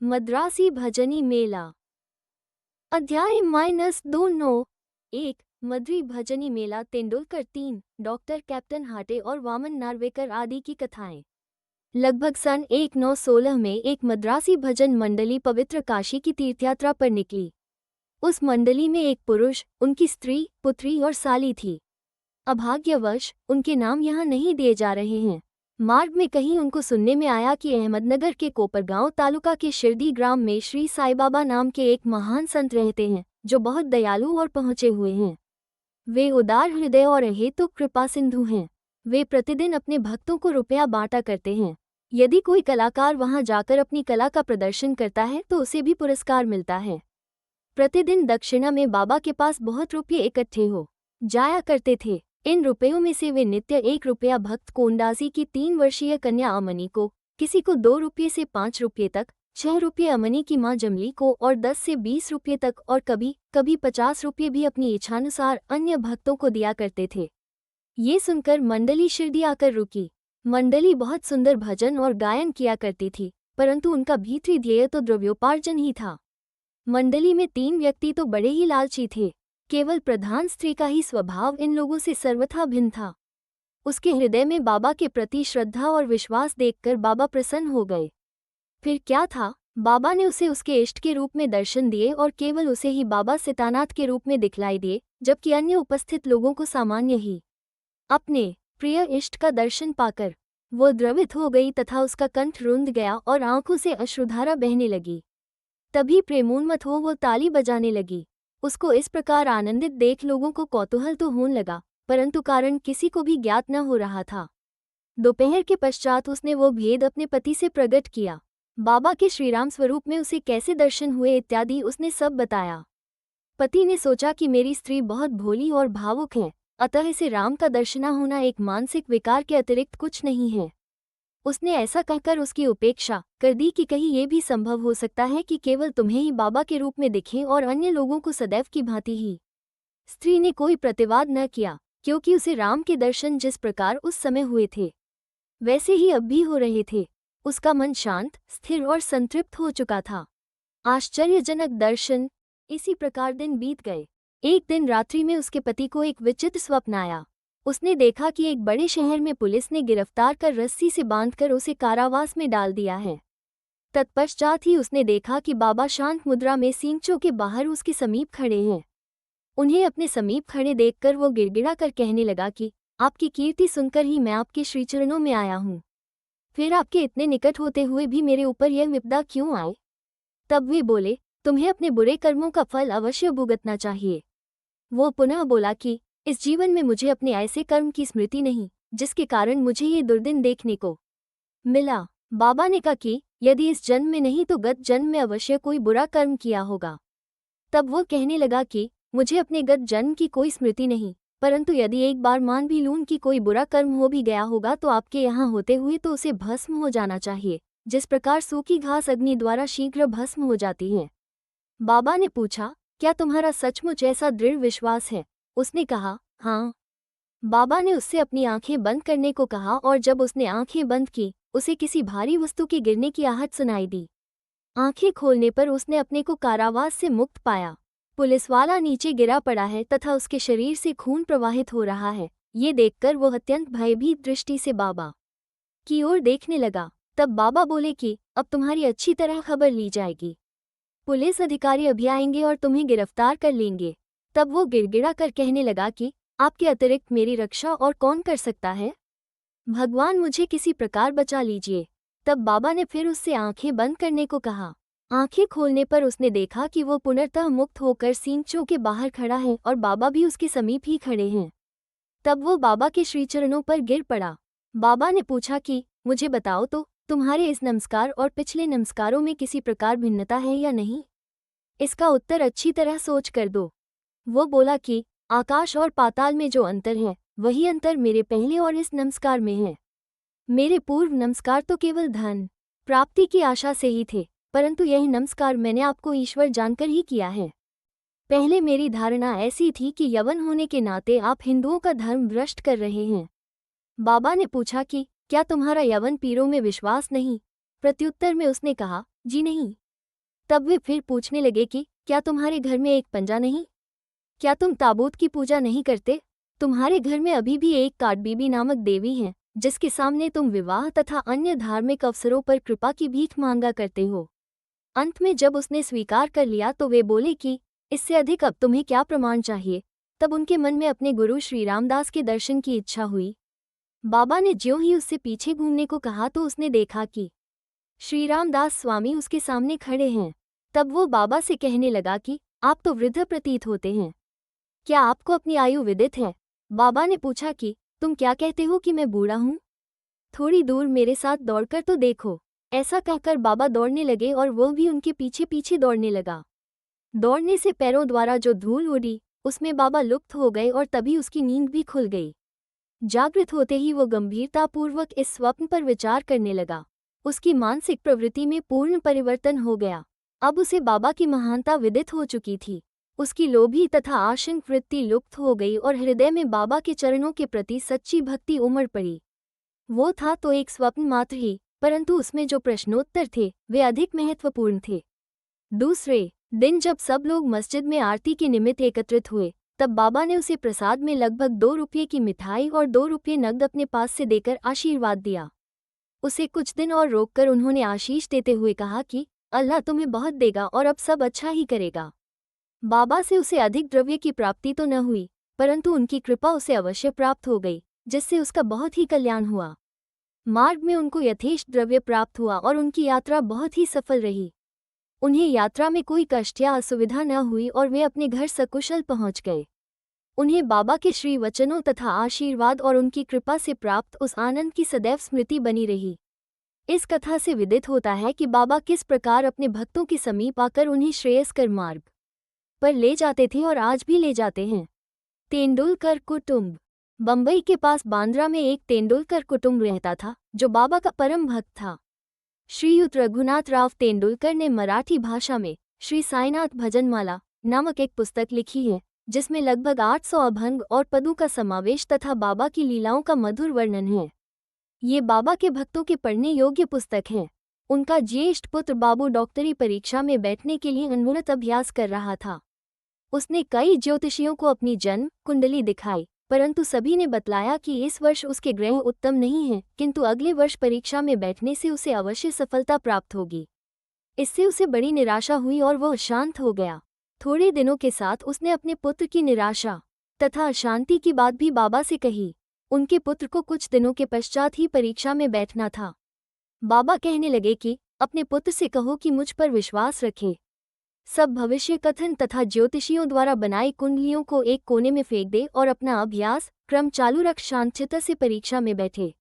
मद्रासी भजनी मेला। अध्याय -291। मद्री भजनी मेला तेंदुलकर 3, डॉक्टर कैप्टन हाटे और वामन नार्वेकर आदि की कथाएं। लगभग सन 1916 में एक मद्रासी भजन मंडली पवित्र काशी की तीर्थयात्रा पर निकली। उस मंडली में एक पुरुष, उनकी स्त्री, पुत्री और साली थी। अभाग्यवश उनके नाम यहाँ नहीं दिए जा रहे हैं। मार्ग में कहीं उनको सुनने में आया कि अहमदनगर के कोपरगांव तालुका के शिरडी ग्राम में श्री साईं बाबा नाम के एक महान संत रहते हैं, जो बहुत दयालु और पहुँचे हुए हैं। वे उदार हृदय और अहेतुक कृपा सिंधु हैं। वे प्रतिदिन अपने भक्तों को रुपया बांटा करते हैं। यदि कोई कलाकार वहां जाकर अपनी कला का प्रदर्शन करता है तो उसे भी पुरस्कार मिलता है। प्रतिदिन दक्षिणा में बाबा के पास बहुत रुपये इकट्ठे हो जाया करते थे। इन रुपयों में से वे नित्य 1 रुपया भक्त कोंडाजी की 3 वर्षीय कन्या अमनी को, किसी को 2 रुपये से 5 रुपये तक, 6 रुपये अमनी की मां जमली को और 10 से 20 रुपये तक और कभी कभी 50 रुपये भी अपनी इच्छानुसार अन्य भक्तों को दिया करते थे। ये सुनकर मंडली शिरडी आकर रुकी। मंडली बहुत सुंदर भजन और गायन किया करती थी, परंतु उनका भीतरी ध्येय तो द्रव्योपार्जन ही था। मंडली में 3 व्यक्ति तो बड़े ही लालची थे। केवल प्रधान स्त्री का ही स्वभाव इन लोगों से सर्वथा भिन्न था। उसके हृदय में बाबा के प्रति श्रद्धा और विश्वास देखकर बाबा प्रसन्न हो गए। फिर क्या था, बाबा ने उसे उसके इष्ट के रूप में दर्शन दिए और केवल उसे ही बाबा सितानाथ के रूप में दिखलाई दिए, जबकि अन्य उपस्थित लोगों को सामान्य ही। अपने प्रिय इष्ट का दर्शन पाकर वो द्रवित हो गई तथा उसका कंठ रुंध गया और आंखों से अश्रुधारा बहने लगी। तभी प्रेमोन्मत्त हो वो ताली बजाने लगी। उसको इस प्रकार आनंदित देख लोगों को कौतूहल तो होने लगा, परंतु कारण किसी को भी ज्ञात न हो रहा था। दोपहर के पश्चात उसने वो भेद अपने पति से प्रकट किया। बाबा के श्रीराम स्वरूप में उसे कैसे दर्शन हुए इत्यादि उसने सब बताया। पति ने सोचा कि मेरी स्त्री बहुत भोली और भावुक है, अतः इसे राम का दर्शना होना एक मानसिक विकार के अतिरिक्त कुछ नहीं है। उसने ऐसा कहकर उसकी उपेक्षा कर दी कि कहीं ये भी संभव हो सकता है कि केवल तुम्हें ही बाबा के रूप में दिखें और अन्य लोगों को सदैव की भांति ही। स्त्री ने कोई प्रतिवाद न किया, क्योंकि उसे राम के दर्शन जिस प्रकार उस समय हुए थे वैसे ही अब भी हो रहे थे। उसका मन शांत, स्थिर और संतृप्त हो चुका था। आश्चर्यजनक दर्शन। इसी प्रकार दिन बीत गए। एक दिन रात्रि में उसके पति को एक विचित्र स्वप्न आया। उसने देखा कि एक बड़े शहर में पुलिस ने गिरफ्तार कर रस्सी से बांधकर उसे कारावास में डाल दिया है। तत्पश्चात ही उसने देखा कि बाबा शांत मुद्रा में सींगचों के बाहर उसके समीप खड़े हैं। उन्हें अपने समीप खड़े देखकर वो गिड़गिड़ा कर कहने लगा कि आपकी कीर्ति सुनकर ही मैं आपके श्रीचरणों में आया हूँ। फिर आपके इतने निकट होते हुए भी मेरे ऊपर यह विपदा क्यों आए? तब वे बोले, तुम्हें अपने बुरे कर्मों का फल अवश्य भुगतना चाहिए। वो पुनः बोला कि इस जीवन में मुझे अपने ऐसे कर्म की स्मृति नहीं, जिसके कारण मुझे ये दुर्दिन देखने को मिला। बाबा ने कहा कि यदि इस जन्म में नहीं तो गत जन्म में अवश्य कोई बुरा कर्म किया होगा। तब वो कहने लगा कि मुझे अपने गत जन्म की कोई स्मृति नहीं, परंतु यदि एक बार मान भी लूं कि कोई बुरा कर्म हो भी गया होगा तो आपके यहाँ होते हुए तो उसे भस्म हो जाना चाहिए, जिस प्रकार सूखी घास अग्नि द्वारा शीघ्र भस्म हो जाती है। बाबा ने पूछा, क्या तुम्हारा सचमुच ऐसा दृढ़ विश्वास है? उसने कहा, हाँ। बाबा ने उससे अपनी आंखें बंद करने को कहा और जब उसने आंखें बंद की, उसे किसी भारी वस्तु के गिरने की आहट सुनाई दी। आंखें खोलने पर उसने अपने को कारावास से मुक्त पाया। पुलिसवाला नीचे गिरा पड़ा है तथा उसके शरीर से खून प्रवाहित हो रहा है। ये देखकर वो अत्यंत भयभीत दृष्टि से बाबा की ओर देखने लगा। तब बाबा बोले कि अब तुम्हारी अच्छी तरह खबर ली जाएगी। पुलिस अधिकारी अभी आएंगे और तुम्हें गिरफ्तार कर लेंगे। तब वो गिड़गिड़ा कर कहने लगा कि आपके अतिरिक्त मेरी रक्षा और कौन कर सकता है? भगवान मुझे किसी प्रकार बचा लीजिए। तब बाबा ने फिर उससे आंखें बंद करने को कहा। आंखें खोलने पर उसने देखा कि वो पुनर्तः मुक्त होकर सींगचों के बाहर खड़ा है और बाबा भी उसके समीप ही खड़े हैं। तब वो बाबा के श्रीचरणों पर गिर पड़ा। बाबा ने पूछा कि मुझे बताओ तो तुम्हारे इस नमस्कार और पिछले नमस्कारों में किसी प्रकार भिन्नता है या नहीं? इसका उत्तर अच्छी तरह सोच कर दो। वो बोला कि आकाश और पाताल में जो अंतर है वही अंतर मेरे पहले और इस नमस्कार में है। मेरे पूर्व नमस्कार तो केवल धन प्राप्ति की आशा से ही थे, परंतु यही नमस्कार मैंने आपको ईश्वर जानकर ही किया है। पहले मेरी धारणा ऐसी थी कि यवन होने के नाते आप हिंदुओं का धर्म भ्रष्ट कर रहे हैं। बाबा ने पूछा कि क्या तुम्हारा यवन पीरों में विश्वास नहीं? प्रत्युत्तर में उसने कहा, जी नहीं। तब वे फिर पूछने लगे कि क्या तुम्हारे घर में एक पंजा नहीं? क्या तुम ताबूत की पूजा नहीं करते? तुम्हारे घर में अभी भी एक काटबीबी नामक देवी है जिसके सामने तुम विवाह तथा अन्य धार्मिक अवसरों पर कृपा की भीख मांगा करते हो। अंत में जब उसने स्वीकार कर लिया तो वे बोले कि इससे अधिक अब तुम्हें क्या प्रमाण चाहिए। तब उनके मन में अपने गुरु श्री रामदास के दर्शन की इच्छा हुई। बाबा ने ज्यों ही उससे पीछे घूमने को कहा तो उसने देखा कि श्री रामदास स्वामी उसके सामने खड़े हैं। तब वो बाबा से कहने लगा कि आप तो वृद्ध प्रतीत होते हैं, क्या आपको अपनी आयु विदित है? बाबा ने पूछा कि तुम क्या कहते हो कि मैं बूढ़ा हूँ? थोड़ी दूर मेरे साथ दौड़कर तो देखो। ऐसा कहकर बाबा दौड़ने लगे और वह भी उनके पीछे पीछे दौड़ने लगा। दौड़ने से पैरों द्वारा जो धूल उड़ी उसमें बाबा लुप्त हो गए और तभी उसकी नींद भी खुल गई। जागृत होते ही वो गंभीरतापूर्वक इस स्वप्न पर विचार करने लगा। उसकी मानसिक प्रवृत्ति में पूर्ण परिवर्तन हो गया। अब उसे बाबा की महानता विदित हो चुकी थी। उसकी लोभी तथा आशंक वृत्ति लुप्त हो गई और हृदय में बाबा के चरणों के प्रति सच्ची भक्ति उमड़ पड़ी। वो था तो एक स्वप्न मात्र ही, परंतु उसमें जो प्रश्नोत्तर थे वे अधिक महत्वपूर्ण थे। दूसरे दिन जब सब लोग मस्जिद में आरती के निमित्त एकत्रित हुए तब बाबा ने उसे प्रसाद में लगभग 2 रुपये की मिठाई और 2 रुपये नकद अपने पास से देकर आशीर्वाद दिया। उसे कुछ दिन और रोककर उन्होंने आशीष देते हुए कहा कि अल्लाह तुम्हें बहुत देगा और अब सब अच्छा ही करेगा। बाबा से उसे अधिक द्रव्य की प्राप्ति तो न हुई, परंतु उनकी कृपा उसे अवश्य प्राप्त हो गई, जिससे उसका बहुत ही कल्याण हुआ। मार्ग में उनको यथेष्ट द्रव्य प्राप्त हुआ और उनकी यात्रा बहुत ही सफल रही। उन्हें यात्रा में कोई कष्ट या असुविधा न हुई और वे अपने घर सकुशल पहुंच गए। उन्हें बाबा के श्री वचनों तथा आशीर्वाद और उनकी कृपा से प्राप्त उस आनंद की सदैव स्मृति बनी रही। इस कथा से विदित होता है कि बाबा किस प्रकार अपने भक्तों के समीप आकर उन्हें श्रेयस्कर मार्ग पर ले जाते थे और आज भी ले जाते हैं। तेंदुलकर कुटुंब। बंबई के पास बांद्रा में एक तेंदुलकर कुटुंब रहता था जो बाबा का परम भक्त था। श्रीयुत रघुनाथ राव तेंदुलकर ने मराठी भाषा में श्री साईनाथ भजनमाला नामक एक पुस्तक लिखी है जिसमें लगभग 800 अभंग और पदों का समावेश तथा बाबा की लीलाओं का मधुर वर्णन है। ये बाबा के भक्तों के पढ़ने योग्य पुस्तक है। उनका ज्येष्ठ पुत्र बाबू डॉक्टरी परीक्षा में बैठने के लिए अनवरत अभ्यास कर रहा था। उसने कई ज्योतिषियों को अपनी जन्म कुंडली दिखाई, परंतु सभी ने बतलाया कि इस वर्ष उसके ग्रह उत्तम नहीं हैं, किंतु अगले वर्ष परीक्षा में बैठने से उसे अवश्य सफलता प्राप्त होगी। इससे उसे बड़ी निराशा हुई और वह शांत हो गया। थोड़े दिनों के साथ उसने अपने पुत्र की निराशा तथा अशांति की बात भी बाबा से कही। उनके पुत्र को कुछ दिनों के पश्चात ही परीक्षा में बैठना था। बाबा कहने लगे कि अपने पुत्र से कहो कि मुझ पर विश्वास रखे। सब भविष्य कथन तथा ज्योतिषियों द्वारा बनाई कुंडलियों को एक कोने में फेंक दे और अपना अभ्यास क्रम चालू रख शांतचित्त से परीक्षा में बैठे।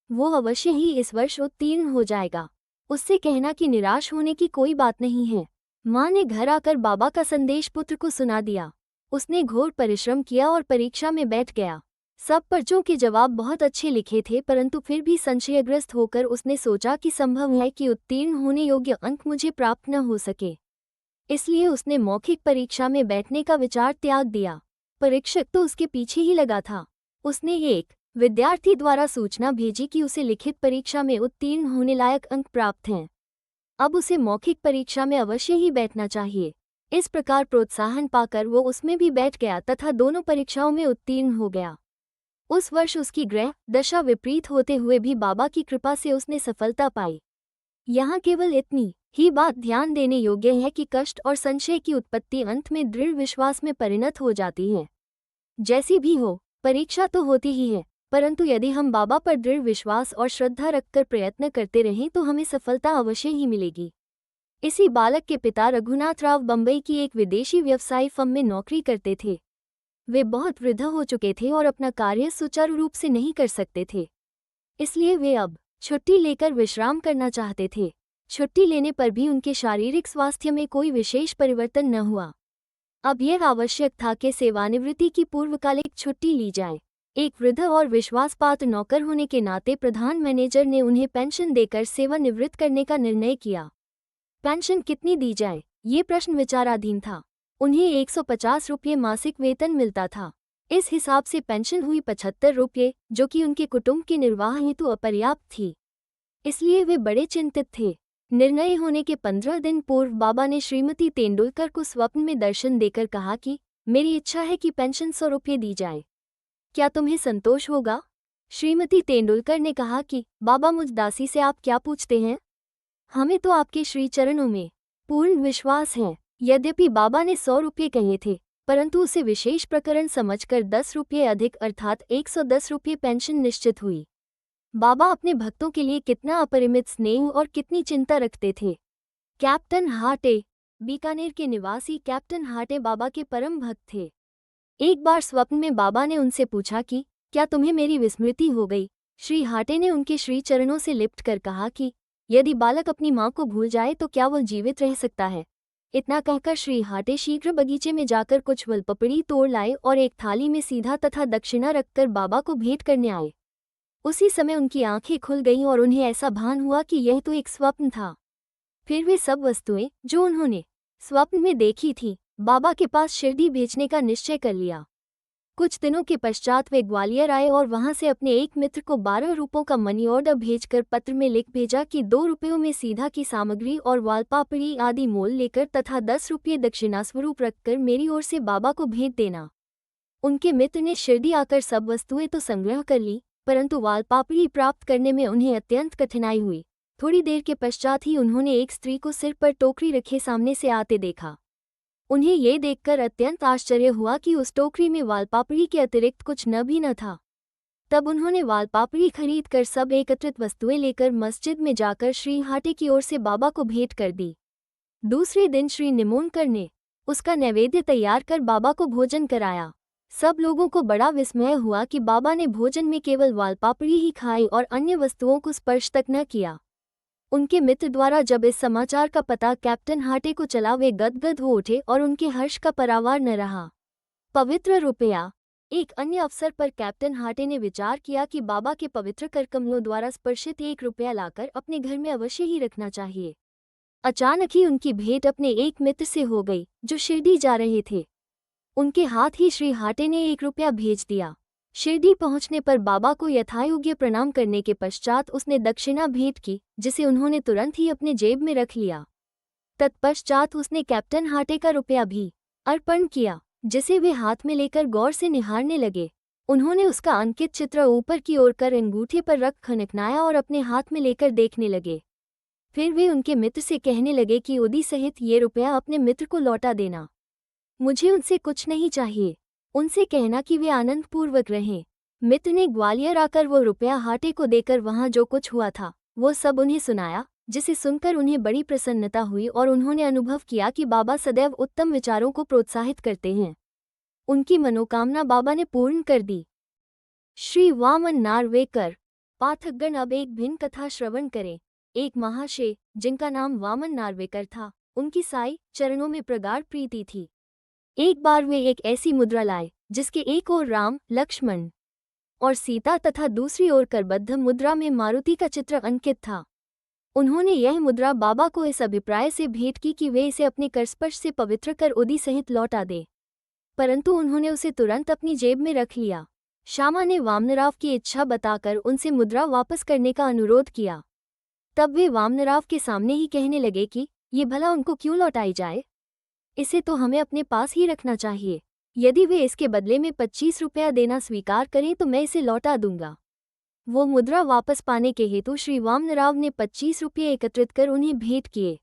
वो अवश्य ही इस वर्ष उत्तीर्ण हो जाएगा। उससे कहना कि निराश होने की कोई बात नहीं है। माँ ने घर आकर बाबा का संदेश पुत्र को सुना दिया। उसने घोर परिश्रम किया और परीक्षा में बैठ गया। सब पर्चों के जवाब बहुत अच्छे लिखे थे, परंतु फिर भी संशयग्रस्त होकर उसने सोचा कि संभव है कि उत्तीर्ण होने योग्य अंक मुझे प्राप्त न हो सके। इसलिए उसने मौखिक परीक्षा में बैठने का विचार त्याग दिया। परीक्षक तो उसके पीछे ही लगा था। उसने एक विद्यार्थी द्वारा सूचना भेजी कि उसे लिखित परीक्षा में उत्तीर्ण होने लायक अंक प्राप्त हैं। अब उसे मौखिक परीक्षा में अवश्य ही बैठना चाहिए। इस प्रकार प्रोत्साहन पाकर वो उसमें भी बैठ गया तथा दोनों परीक्षाओं में उत्तीर्ण हो गया। उस वर्ष उसकी ग्रह दशा विपरीत होते हुए भी बाबा की कृपा से उसने सफलता पाई। यहाँ केवल इतनी ही बात ध्यान देने योग्य है कि कष्ट और संशय की उत्पत्ति अंत में दृढ़ विश्वास में परिणत हो जाती है। जैसी भी हो, परीक्षा तो होती ही है, परंतु यदि हम बाबा पर दृढ़ विश्वास और श्रद्धा रखकर प्रयत्न करते रहें तो हमें सफलता अवश्य ही मिलेगी। इसी बालक के पिता रघुनाथ राव बंबई की एक विदेशी व्यवसायी फर्म में नौकरी करते थे। वे बहुत वृद्ध हो चुके थे और अपना कार्य सुचारू रूप से नहीं कर सकते थे। इसलिए वे अब छुट्टी लेकर विश्राम करना चाहते थे। छुट्टी लेने पर भी उनके शारीरिक स्वास्थ्य में कोई विशेष परिवर्तन न हुआ। अब यह आवश्यक था कि सेवानिवृत्ति की पूर्वकालिक छुट्टी ली जाए। एक वृद्ध और विश्वासपात्र नौकर होने के नाते प्रधान मैनेजर ने उन्हें पेंशन देकर सेवानिवृत्त करने का निर्णय किया। पेंशन कितनी दी जाए, ये प्रश्न विचाराधीन था। उन्हें 150 रुपये मासिक वेतन मिलता था। इस हिसाब से पेंशन हुई 75 रुपये, जो कि उनके कुटुंब के निर्वाह हेतु अपर्याप्त थी। इसलिए वे बड़े चिंतित थे। निर्णय होने के 15 दिन पूर्व बाबा ने श्रीमती तेंदुलकर को स्वप्न में दर्शन देकर कहा कि मेरी इच्छा है कि पेंशन 100 रुपये दी जाए। क्या तुम्हें संतोष होगा? श्रीमती तेंदुलकर ने कहा कि बाबा, मुझ दासी से आप क्या पूछते हैं? हमें तो आपके श्री चरणों में पूर्ण विश्वास है। यद्यपि बाबा ने 100 रुपये कहे थे, परंतु उसे विशेष प्रकरण समझकर 10 रुपये अधिक अर्थात 110 रुपये पेंशन निश्चित हुई। बाबा अपने भक्तों के लिए कितना अपरिमित स्नेह और कितनी चिंता रखते थे। कैप्टन हाटे। बीकानेर के निवासी कैप्टन हाटे बाबा के परम भक्त थे। एक बार स्वप्न में बाबा ने उनसे पूछा कि क्या तुम्हें मेरी विस्मृति हो गई? श्री हाटे ने उनके श्री चरणों से लिपट कर कहा कि यदि बालक अपनी माँ को भूल जाए तो क्या वह जीवित रह सकता है? इतना कहकर श्री हाटे शीघ्र बगीचे में जाकर कुछ वलपपड़ी तोड़ लाए और एक थाली में सीधा तथा दक्षिणा रखकर बाबा को भेंट करने आए। उसी समय उनकी आंखें खुल गईं और उन्हें ऐसा भान हुआ कि यह तो एक स्वप्न था। फिर वे सब वस्तुएं जो उन्होंने स्वप्न में देखी थीं, बाबा के पास शिरडी भेजने का निश्चय कर लिया। कुछ दिनों के पश्चात वे ग्वालियर आए और वहां से अपने एक मित्र को 12 रुपयों का मनी ऑर्डर भेजकर पत्र में लिख भेजा कि 2 रुपयों में सीधा की सामग्री और वालपापड़ी आदि मोल लेकर तथा 10 रुपये दक्षिणास्वरूप रखकर मेरी ओर से बाबा को भेंट देना। उनके मित्र ने शिरडी आकर सब वस्तुएं तो संग्रह कर ली, परंतु वालपापड़ी प्राप्त करने में उन्हें अत्यंत कठिनाई हुई। थोड़ी देर के पश्चात ही उन्होंने एक स्त्री को सिर पर टोकरी रखे सामने से आते देखा। उन्हें ये देखकर अत्यंत आश्चर्य हुआ कि उस टोकरी में वालपापड़ी के अतिरिक्त कुछ न भी न था। तब उन्होंने वालपापड़ी खरीद कर सब एकत्रित वस्तुएं लेकर मस्जिद में जाकर श्री हाटे की ओर से बाबा को भेंट कर दी। दूसरे दिन श्री निमोनकर ने उसका नैवेद्य तैयार कर बाबा को भोजन कराया। सब लोगों को बड़ा विस्मय हुआ कि बाबा ने भोजन में केवल वालपापड़ी ही खाई और अन्य वस्तुओं को स्पर्श तक न किया। उनके मित्र द्वारा जब इस समाचार का पता कैप्टन हाटे को चला, वे गदगद हो उठे और उनके हर्ष का परावार न रहा। पवित्र रुपया। एक अन्य अवसर पर कैप्टन हाटे ने विचार किया कि बाबा के पवित्र करकमलों द्वारा स्पर्शित 1 रुपया लाकर अपने घर में अवश्य ही रखना चाहिए। अचानक ही उनकी भेंट अपने एक मित्र से हो गई जो शिरडी जा रहे थे। उनके हाथ ही श्री हाटे ने 1 रुपया भेज दिया। शिरडी पहुंचने पर बाबा को यथायोग्य प्रणाम करने के पश्चात उसने दक्षिणा भेंट की, जिसे उन्होंने तुरंत ही अपने जेब में रख लिया। तत्पश्चात उसने कैप्टन हाटे का रुपया भी अर्पण किया, जिसे वे हाथ में लेकर गौर से निहारने लगे। उन्होंने उसका अंकित चित्र ऊपर की ओर कर अंगूठे पर रख खनखनाया और अपने हाथ में लेकर देखने लगे। फिर वे उनके मित्र से कहने लगे कि उदी सहित ये रुपया अपने मित्र को लौटा देना। मुझे उनसे कुछ नहीं चाहिए, उनसे कहना कि वे आनंदपूर्वक रहें। मित्र ने ग्वालियर आकर वो रुपया हाटे को देकर वहां जो कुछ हुआ था वो सब उन्हें सुनाया, जिसे सुनकर उन्हें बड़ी प्रसन्नता हुई और उन्होंने अनुभव किया कि बाबा सदैव उत्तम विचारों को प्रोत्साहित करते हैं। उनकी मनोकामना बाबा ने पूर्ण कर दी। श्री वामन नार्वेकर। पाठकगण अब एक भिन्न कथा श्रवण करें। एक महाशय जिनका नाम वामन नार्वेकर था, उनकी साईं चरणों में प्रगाढ़ प्रीति थी। एक बार वे एक ऐसी मुद्रा लाए जिसके एक ओर राम, लक्ष्मण और सीता तथा दूसरी ओर करबद्ध मुद्रा में मारुति का चित्र अंकित था। उन्होंने यह मुद्रा बाबा को इस अभिप्राय से भेंट की कि वे इसे अपने करस्पर्श से पवित्र कर उदी सहित लौटा दे, परंतु उन्होंने उसे तुरंत अपनी जेब में रख लिया। श्यामा ने वामनराव की इच्छा बताकर उनसे मुद्रा वापस करने का अनुरोध किया। तब वे वामनराव के सामने ही कहने लगे कि ये भला उनको क्यों लौटाई जाए, इसे तो हमें अपने पास ही रखना चाहिए। यदि वे इसके बदले में 25 रुपया देना स्वीकार करें तो मैं इसे लौटा दूंगा। वो मुद्रा वापस पाने के हेतु श्री वामनराव ने 25 रुपये एकत्रित कर उन्हें भेंट किए।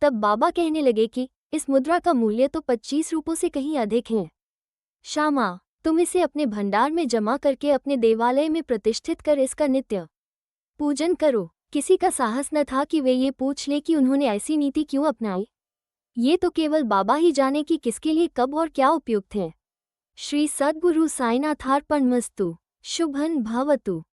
तब बाबा कहने लगे कि इस मुद्रा का मूल्य तो 25 रुपयों से कहीं अधिक है। श्यामा, तुम इसे अपने भंडार में जमा करके अपने देवालय में प्रतिष्ठित कर इसका नित्य पूजन करो। किसी का साहस न था कि वे ये पूछ ले कि उन्होंने ऐसी नीति क्यों अपनाई। ये तो केवल बाबा ही जाने कि किसके लिए कब और क्या उपयुक्त है। श्री सद्गुरु साईनाथार्पणमस्तु। शुभं भवतु।